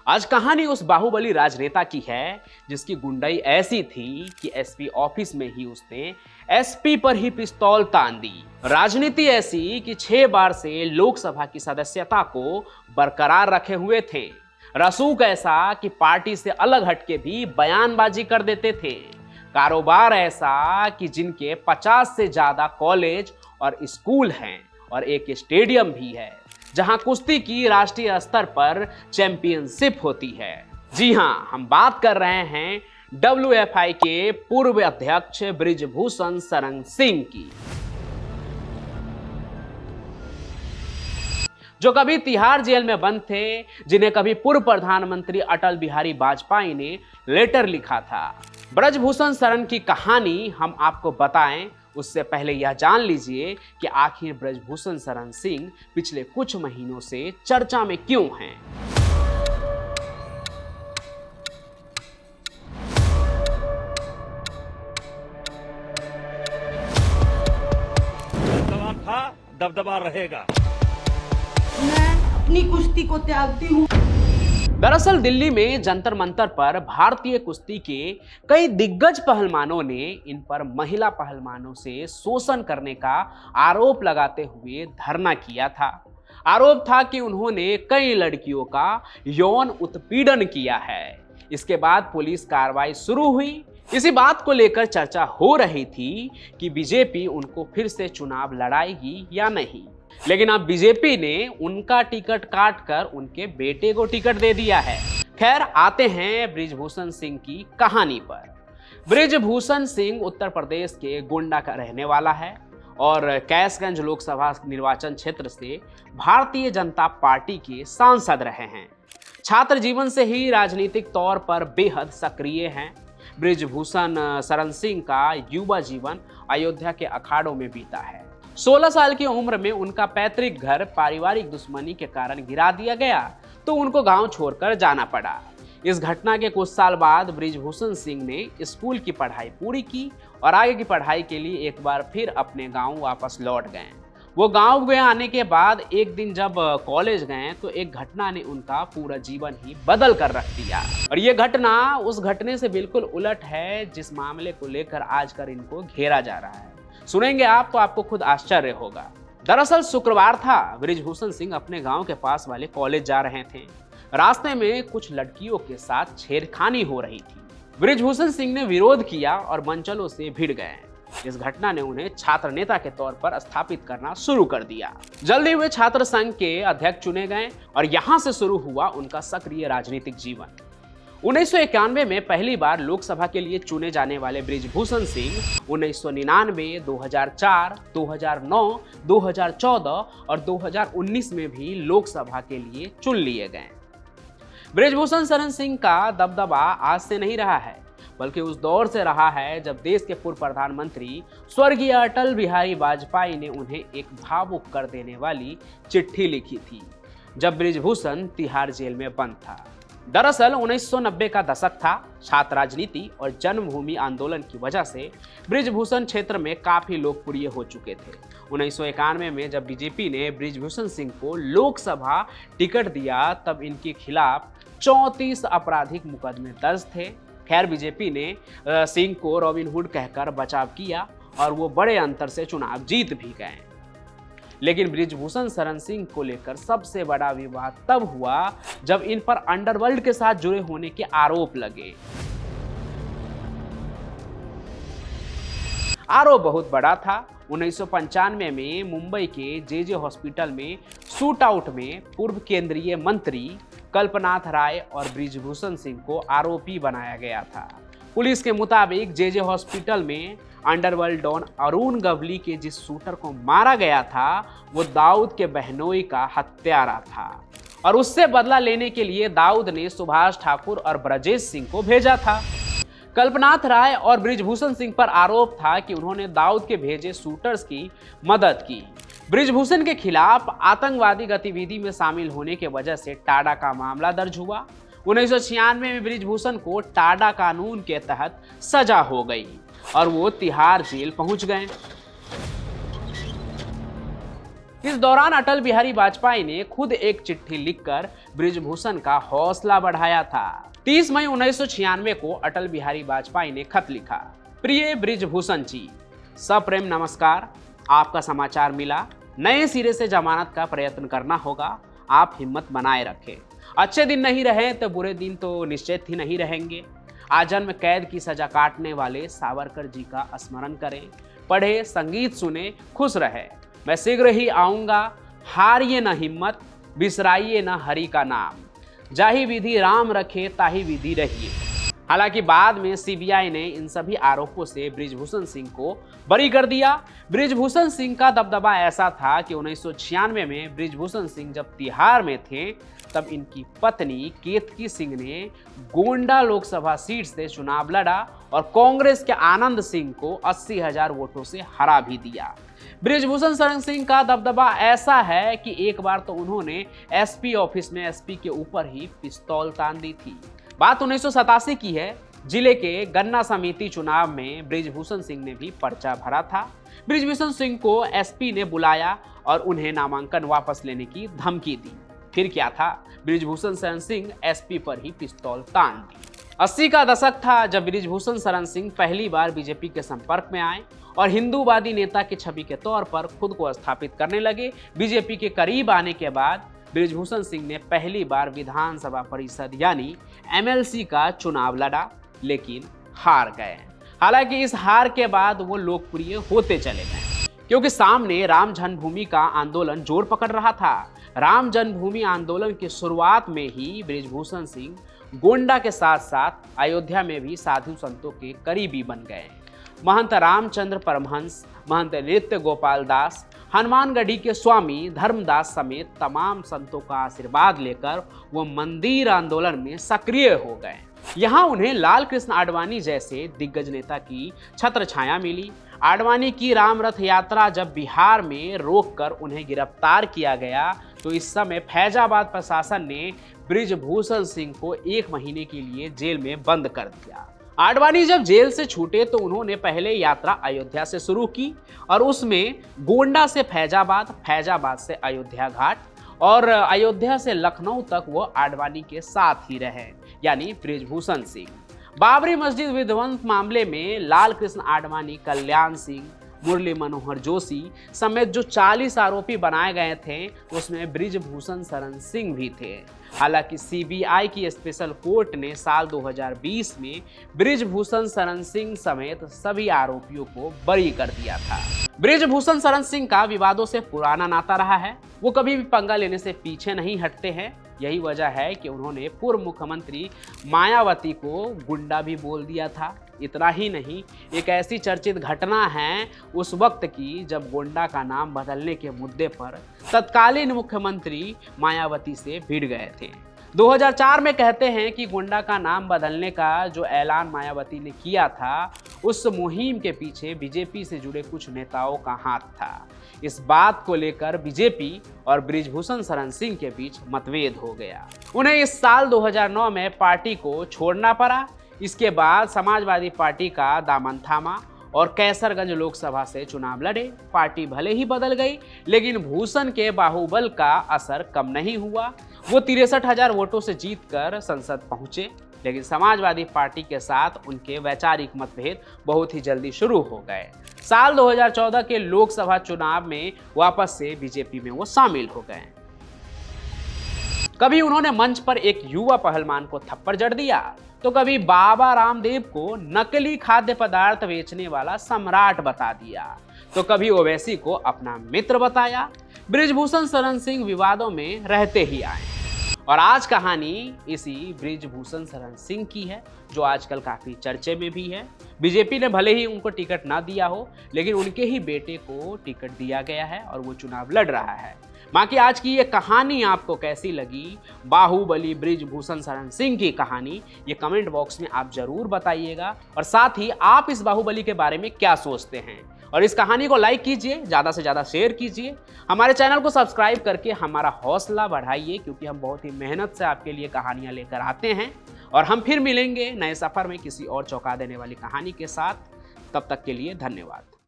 आज कहानी उस बाहुबली राजनेता की है जिसकी गुंडाई ऐसी थी कि एसपी ऑफिस में ही उसने एसपी पर ही पिस्तौल तान दी। राजनीति ऐसी कि 6 बार से लोकसभा की सदस्यता को बरकरार रखे हुए थे। रसूख ऐसा कि पार्टी से अलग हटके भी बयानबाजी कर देते थे। कारोबार ऐसा कि जिनके 50 से ज्यादा कॉलेज और स्कूल हैं और एक स्टेडियम भी है जहां कुश्ती की राष्ट्रीय स्तर पर चैंपियनशिप होती है। जी हां, हम बात कर रहे हैं WFI के पूर्व अध्यक्ष बृजभूषण शरण सिंह की, जो कभी तिहाड़ जेल में बंद थे, जिन्हें कभी पूर्व प्रधानमंत्री अटल बिहारी वाजपेयी ने लेटर लिखा था। बृजभूषण शरण की कहानी हम आपको बताएं उससे पहले यह जान लीजिए कि आखिर बृजभूषण शरण सिंह पिछले कुछ महीनों से चर्चा में क्यों हैं। दबदबा था, दबदबा रहेगा। मैं अपनी कुश्ती को त्यागती हूँ। दरअसल दिल्ली में जंतर मंतर पर भारतीय कुश्ती के कई दिग्गज पहलवानों ने इन पर महिला पहलवानों से शोषण करने का आरोप लगाते हुए धरना किया था। आरोप था कि उन्होंने कई लड़कियों का यौन उत्पीड़न किया है। इसके बाद पुलिस कार्रवाई शुरू हुई। इसी बात को लेकर चर्चा हो रही थी कि बीजेपी उनको फिर से चुनाव लड़ाएगी या नहीं, लेकिन अब बीजेपी ने उनका टिकट काट कर उनके बेटे को टिकट दे दिया है। खैर, आते हैं बृजभूषण सिंह की कहानी पर। बृजभूषण सिंह उत्तर प्रदेश के गोंडा का रहने वाला है और कैसगंज लोकसभा निर्वाचन क्षेत्र से भारतीय जनता पार्टी के सांसद रहे हैं। छात्र जीवन से ही राजनीतिक तौर पर बेहद सक्रिय हैं। बृजभूषण शरण सिंह का युवा जीवन अयोध्या के अखाड़ों में बीता है। 16 साल की उम्र में उनका पैतृक घर पारिवारिक दुश्मनी के कारण गिरा दिया गया तो उनको गांव छोड़कर जाना पड़ा। इस घटना के कुछ साल बाद बृजभूषण सिंह ने स्कूल की पढ़ाई पूरी की और आगे की पढ़ाई के लिए एक बार फिर अपने गांव वापस लौट गए। वो गांव गए आने के बाद एक दिन जब कॉलेज गए तो एक घटना ने उनका पूरा जीवन ही बदल कर रख दिया। और ये घटना उस घटने से बिल्कुल उलट है जिस मामले को लेकर आजकल इनको घेरा जा रहा है। सुनेंगे आप तो आपको खुद आश्चर्य होगा। दरअसल शुक्रवार था, बृजभूषण सिंह अपने गांव के पास वाले कॉलेज जा रहे थे। रास्ते में कुछ लड़कियों के साथ छेड़खानी हो रही थी। बृजभूषण सिंह ने विरोध किया और मनचलों से भिड़ गए। इस घटना ने उन्हें छात्र नेता के तौर पर स्थापित करना शुरू कर दिया। जल्दी वे छात्र संघ के अध्यक्ष चुने गए और यहां से शुरू हुआ उनका सक्रिय राजनीतिक जीवन। 1991 में पहली बार लोकसभा के लिए चुने जाने वाले बृजभूषण सिंह 1999, 2004, 2009, 2014 और 2019 में भी लोकसभा के लिए चुन लिए गए। बृजभूषण शरण सिंह का दबदबा आज से नहीं रहा है, बल्कि उस दौर से रहा है जब देश के पूर्व प्रधानमंत्री स्वर्गीय अटल बिहारी वाजपेयी ने उन्हें एक भावुक कर देने वाली चिट्ठी लिखी थी, जब बृजभूषण तिहाड़ जेल में बंद था। दरअसल 1990 का दशक था। छात्र राजनीति और जन्मभूमि आंदोलन की वजह से बृजभूषण क्षेत्र में काफी लोकप्रिय हो चुके थे। 1991 में जब बीजेपी ने बृजभूषण सिंह को लोकसभा टिकट दिया तब इनके खिलाफ 34 आपराधिक मुकदमे दर्ज थे। खैर, बीजेपी ने सिंह को रॉबिनहुड कहकर बचाव किया और वो बड़े अंतर से चुनाव जीत भी गए। लेकिन बृजभूषण शरण सिंह को लेकर सबसे बड़ा विवाद तब हुआ जब इन पर अंडरवर्ल्ड के साथ जुड़े होने के आरोप लगे। आरोप बहुत बड़ा था। 1995 में मुंबई के जे हॉस्पिटल में शूट आउट में पूर्व केंद्रीय मंत्री कल्पनाथ राय और बृजभूषण सिंह को आरोपी बनाया गया था। पुलिस के मुताबिक जे हॉस्पिटल में अंडरवर्ल्ड डॉन अरुण गवली के जिस शूटर को मारा गया था वो दाऊद के बहनोई का हत्यारा था और उससे बदला लेने के लिए दाऊद ने सुभाष ठाकुर और ब्रजेश सिंह को भेजा था। कल्पनाथ राय और बृजभूषण सिंह पर आरोप था कि उन्होंने दाऊद के भेजे शूटर्स की मदद की। बृजभूषण के खिलाफ आतंकवादी गतिविधि में शामिल होने के वजह से टाडा का मामला दर्ज हुआ। 1996 में बृजभूषण को टाडा कानून के तहत सजा हो गई और वो तिहाड़ जेल पहुंच गए। इस दौरान अटल बिहारी वाजपेयी ने खुद एक चिट्ठी लिखकर ब्रिजभूषण का हौसला बढ़ाया था। 30 मई 1996 को अटल बिहारी वाजपेयी ने खत लिखा। प्रिय ब्रिजभूषण जी, सप्रेम नमस्कार। आपका समाचार मिला। नए सिरे से जमानत का प्रयत्न करना होगा। आप हिम्मत बनाए रखें। अच्छे दिन नहीं रहे तो बुरे दिन तो निश्चित ही नहीं रहेंगे। आजन्म कैद की सजा काटने वाले सावरकर जी का स्मरण करें, पढ़े, संगीत सुने, खुश रहे। मैं शीघ्र ही आऊँगा। हारिए न हिम्मत, बिसराइए न हरि का नाम। जाहि विधि राम रखे ताहि विधि रहिए। हालांकि बाद में सीबीआई ने इन सभी आरोपों से ब्रिजभूषण सिंह को बरी कर दिया। ब्रिजभूषण सिंह का दबदबा ऐसा था कि 1996 में ब्रिजभूषण सिंह जब तिहाड़ में थे तब इनकी पत्नी केतकी सिंह ने गोंडा लोकसभा सीट से चुनाव लड़ा और कांग्रेस के आनंद सिंह को 80,000 वोटों से हरा भी दिया। ब्रिजभूषण शरण सिंह का दबदबा ऐसा है कि एक बार तो उन्होंने एसपी ऑफिस में एसपी के ऊपर ही पिस्तौल तान दी थी। बात 1987 की है। जिले के गन्ना समिति चुनाव में ब्रिजभूषण सिंह ने भी पर्चा भरा था। ब्रिजभूषण सिंह को एसपी ने बुलाया और उन्हें नामांकन वापस लेने की धमकी दी। फिर क्या था, ब्रिजभूषण शरण सिंह एसपी पर ही पिस्तौल तान दी। 80 का दशक था जब ब्रिजभूषण शरण सिंह पहली बार बीजेपी के संपर्क में आए और हिंदूवादी नेता की छवि के तौर पर खुद को स्थापित करने लगे। बीजेपी के करीब आने के बाद ब्रिजभूषण सिंह ने पहली बार विधानसभा परिषद यानी एमएलसी का चुनाव लड़ा, लेकिन हार गए। हालांकि इस हार के बाद वो लोकप्रिय होते चले गए क्योंकि सामने राम जन्मभूमि का आंदोलन जोर पकड़ रहा था। राम जन्मभूमि आंदोलन की शुरुआत में ही ब्रिजभूषण सिंह गोंडा के साथ साथ अयोध्या में भी साधु संतों के करीबी बन गए। महंत रामचंद्र परमहंस, महंत नृत्य गोपाल दास, हनुमानगढ़ी के स्वामी धर्मदास समेत तमाम संतों का आशीर्वाद लेकर वो मंदिर आंदोलन में सक्रिय हो गए। यहाँ उन्हें लाल कृष्ण आडवाणी जैसे दिग्गज नेता की छत्र छाया मिली। आडवाणी की राम रथ यात्रा जब बिहार में रोककर उन्हें गिरफ्तार किया गया तो इस समय फैजाबाद प्रशासन ने ब्रिजभूषण सिंह को 1 महीने के लिए जेल में बंद कर दिया। आडवाणी जब जेल से छूटे तो उन्होंने पहले यात्रा अयोध्या से शुरू की और उसमें गोंडा से फैजाबाद, फैजाबाद से अयोध्या घाट और अयोध्या से लखनऊ तक वो आडवाणी के साथ ही रहे, यानी ब्रिजभूषण सिंह। बाबरी मस्जिद विध्वंस मामले में लाल कृष्ण आडवाणी, कल्याण सिंह, मुरली मनोहर जोशी समेत जो 40 आरोपी बनाए गए थे उसमें ब्रिजभूषण शरण सिंह भी थे। हालांकि सीबीआई की स्पेशल कोर्ट ने साल 2020 में ब्रिजभूषण शरण सिंह समेत सभी आरोपियों को बरी कर दिया था। ब्रिजभूषण शरण सिंह का विवादों से पुराना नाता रहा है। वो कभी भी पंगा लेने से पीछे नहीं हटते हैं। यही वजह है कि उन्होंने पूर्व मुख्यमंत्री मायावती को गुंडा भी बोल दिया था। इतना ही नहीं, एक ऐसी चर्चित घटना है उस वक्त की जब गोंडा का नाम बदलने के मुद्दे पर तत्कालीन मुख्यमंत्री मायावती से भिड़ गए थे। 2004 में कहते हैं कि गोंडा का नाम बदलने का जो ऐलान मायावती ने किया था उस मुहिम के पीछे बीजेपी से जुड़े कुछ नेताओं का हाथ था। इस बात को लेकर बीजेपी और ब्रिजभूषण शरण सिंह के बीच मतभेद हो गया। उन्हें इस साल 2009 में पार्टी को छोड़ना पड़ा। इसके बाद समाजवादी पार्टी का दामन थामा और कैसरगंज लोकसभा से चुनाव लड़े। पार्टी भले ही बदल गई लेकिन भूषण के बाहुबल का असर कम नहीं हुआ। वो 63,000 वोटों से जीतकर संसद पहुंचे, लेकिन समाजवादी पार्टी के साथ उनके वैचारिक मतभेद बहुत ही जल्दी शुरू हो गए। साल 2014 के लोकसभा चुनाव में वापस से बीजेपी में वो शामिल हो गए। कभी उन्होंने मंच पर एक युवा पहलवान को थप्पड़ जड़ दिया तो कभी बाबा रामदेव को नकली खाद्य पदार्थ बेचने वाला सम्राट बता दिया तो कभी ओवैसी को अपना मित्र बताया। ब्रिजभूषण शरण सिंह विवादों में रहते ही आए और आज कहानी इसी ब्रिजभूषण शरण सिंह की है जो आजकल काफी चर्चे में भी है। बीजेपी ने भले ही उनको टिकट ना दिया हो लेकिन उनके ही बेटे को टिकट दिया गया है और वो चुनाव लड़ रहा है। बाकी आज की ये कहानी आपको कैसी लगी, बाहुबली ब्रिजभूषण शरण सिंह की कहानी, ये कमेंट बॉक्स में आप जरूर बताइएगा और साथ ही आप इस बाहुबली के बारे में क्या सोचते हैं। और इस कहानी को लाइक कीजिए, ज़्यादा से ज़्यादा शेयर कीजिए, हमारे चैनल को सब्सक्राइब करके हमारा हौसला बढ़ाइए क्योंकि हम बहुत ही मेहनत से आपके लिए कहानियाँ लेकर आते हैं। और हम फिर मिलेंगे नए सफ़र में किसी और चौंका देने वाली कहानी के साथ। तब तक के लिए धन्यवाद।